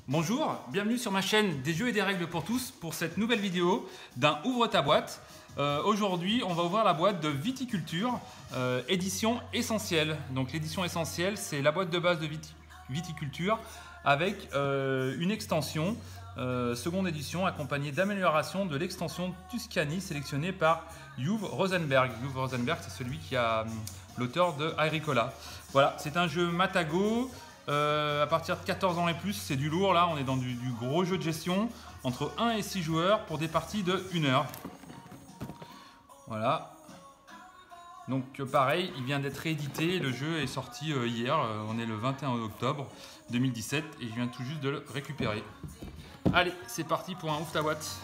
Bonjour, bienvenue sur ma chaîne des jeux et des règles pour tous pour cette nouvelle vidéo d'un Ouvre ta boîte. Aujourd'hui, on va ouvrir la boîte de Viticulture, édition essentielle. Donc l'édition essentielle, c'est la boîte de base de Viticulture avec une extension, seconde édition, accompagnée d'amélioration de l'extension Tuscany sélectionnée par Uwe Rosenberg. Uwe Rosenberg, c'est celui qui a l'auteur de Agricola. Voilà, c'est un jeu Matago. À partir de 14 ans et plus, c'est du lourd. Là, on est dans du gros jeu de gestion entre 1 et 6 joueurs pour des parties de 1 heure. Voilà. Donc pareil, il vient d'être réédité. Le jeu est sorti hier. On est le 21 octobre 2017 et je viens tout juste de le récupérer. Allez, c'est parti pour un Ouvre ta boîte.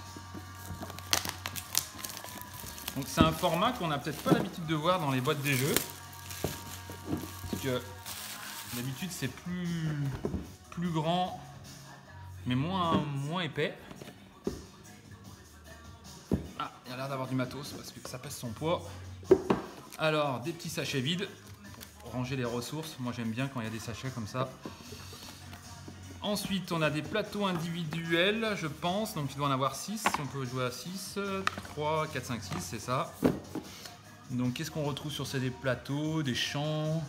Donc c'est un format qu'on n'a peut-être pas l'habitude de voir dans les boîtes des jeux. Parce que d'habitude c'est plus grand mais moins épais. Ah, il y a l'air d'avoir du matos parce que ça pèse son poids. Alors des petits sachets vides pour ranger les ressources. Moi j'aime bien quand il y a des sachets comme ça. Ensuite on a des plateaux individuels je pense. Donc il doit en avoir 6. On peut jouer à 6. 3, 4, 5, 6 c'est ça. Donc qu'est-ce qu'on retrouve sur ces plateaux? Des champs,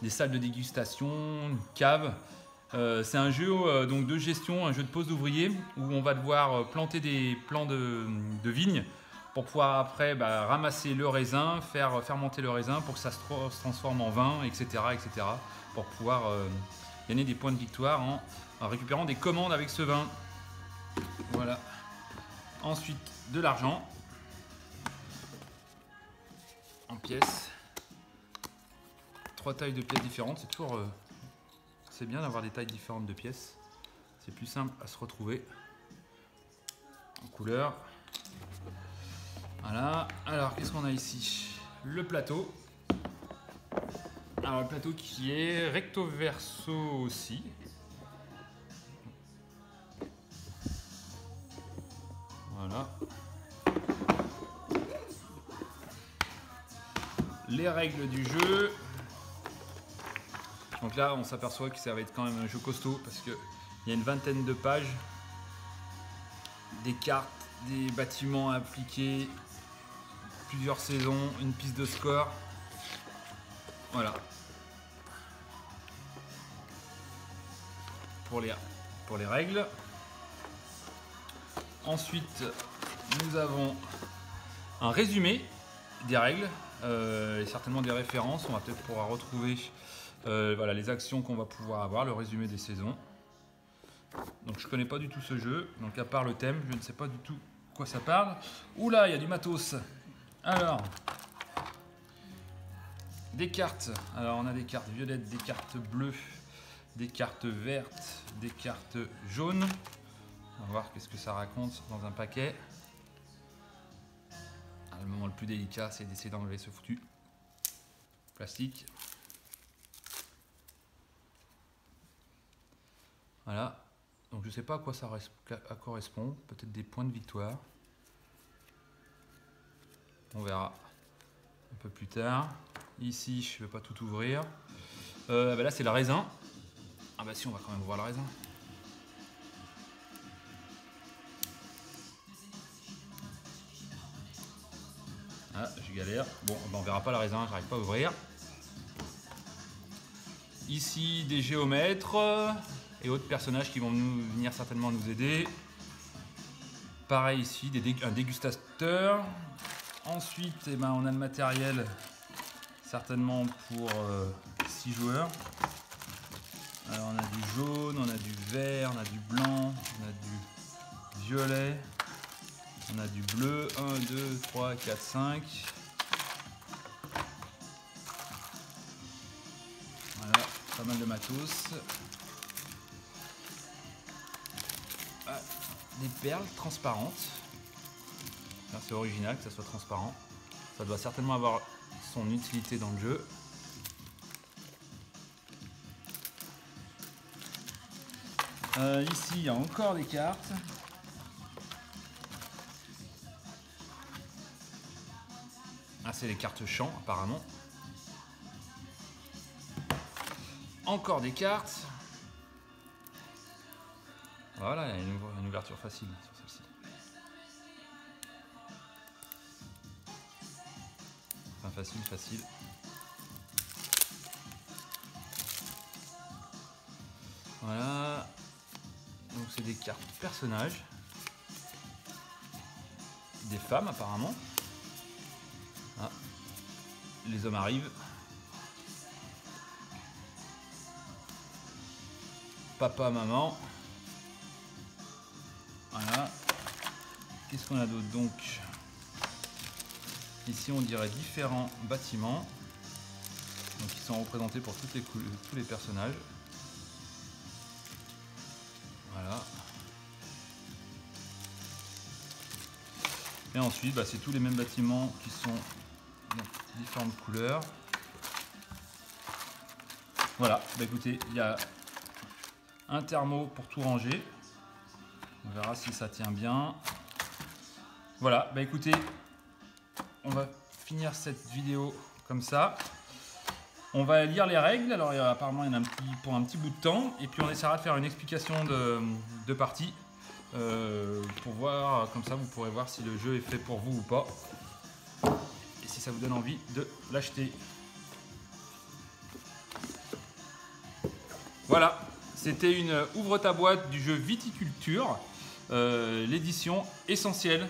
des salles de dégustation, une cave. C'est un jeu donc de gestion, un jeu de pose d'ouvriers où on va devoir planter des plants de vignes pour pouvoir après ramasser le raisin, faire fermenter le raisin pour que ça se transforme en vin, etc. etc. pour pouvoir gagner des points de victoire en récupérant des commandes avec ce vin. Voilà. Ensuite, de l'argent en pièces. 3 tailles de pièces différentes, c'est toujours c'est bien d'avoir des tailles différentes de pièces, c'est plus simple à se retrouver en couleur. Voilà, alors qu'est-ce qu'on a ici? Le plateau. Alors le plateau qui est recto verso aussi. Voilà. Les règles du jeu. Donc là, on s'aperçoit que ça va être quand même un jeu costaud parce qu'il y a une vingtaine de pages, des cartes, des bâtiments à appliquer, plusieurs saisons, une piste de score. Voilà. Pour les règles. Ensuite, nous avons un résumé des règles et certainement des références. On va peut-être pouvoir retrouver voilà, les actions qu'on va pouvoir avoir, le résumé des saisons. Donc je connais pas du tout ce jeu, donc à part le thème, je ne sais pas du tout quoi ça parle. Oula, il y a du matos. Alors, des cartes. Alors on a des cartes violettes, des cartes bleues, des cartes vertes, des cartes jaunes. On va voir qu'est-ce que ça raconte dans un paquet. Alors, le moment le plus délicat, c'est d'essayer d'enlever ce foutu plastique. Voilà, donc je ne sais pas à quoi ça correspond, peut-être des points de victoire. On verra un peu plus tard. Ici, je ne vais pas tout ouvrir. Là, c'est le raisin. Ah bah si, on va quand même voir le raisin. Ah, je galère. Bon, on verra pas le raisin, j'arrive pas à ouvrir. Ici, des géomètres et autres personnages qui vont venir certainement nous aider. Pareil ici, un dégustateur. Ensuite, on a le matériel certainement pour 6 joueurs. Alors on a du jaune, on a du vert, on a du blanc, on a du violet, on a du bleu. 1, 2, 3, 4, 5. Voilà, pas mal de matos. Des perles transparentes. C'est original que ça soit transparent. Ça doit certainement avoir son utilité dans le jeu. Ici, il y a encore des cartes. Ah, c'est les cartes champ apparemment. Encore des cartes. Voilà, il y a une ouverture facile sur celle-ci. Enfin, facile. Voilà. Donc c'est des cartes personnages. Des femmes apparemment. Ah. Les hommes arrivent. Papa, maman. Voilà. Qu'est-ce qu'on a d'autre donc? Ici on dirait différents bâtiments. Donc ils sont représentés pour tous les personnages. Voilà. Et ensuite bah, c'est tous les mêmes bâtiments qui sont dans différentes couleurs. Voilà, bah écoutez, il y a un thermo pour tout ranger. On verra si ça tient bien. Voilà, bah écoutez, on va finir cette vidéo comme ça. On va lire les règles. Alors apparemment il y en a pour un petit bout de temps. Et puis on essaiera de faire une explication de partie. Pour voir, comme ça vous pourrez voir si le jeu est fait pour vous ou pas. Et si ça vous donne envie de l'acheter. Voilà, c'était une ouvre ta boîte du jeu Viticulture, l'édition essentielle.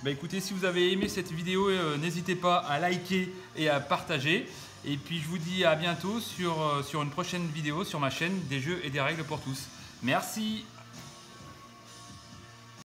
Bah écoutez, si vous avez aimé cette vidéo, n'hésitez pas à liker et à partager. Et puis je vous dis à bientôt sur une prochaine vidéo sur ma chaîne des jeux et des règles pour tous. Merci.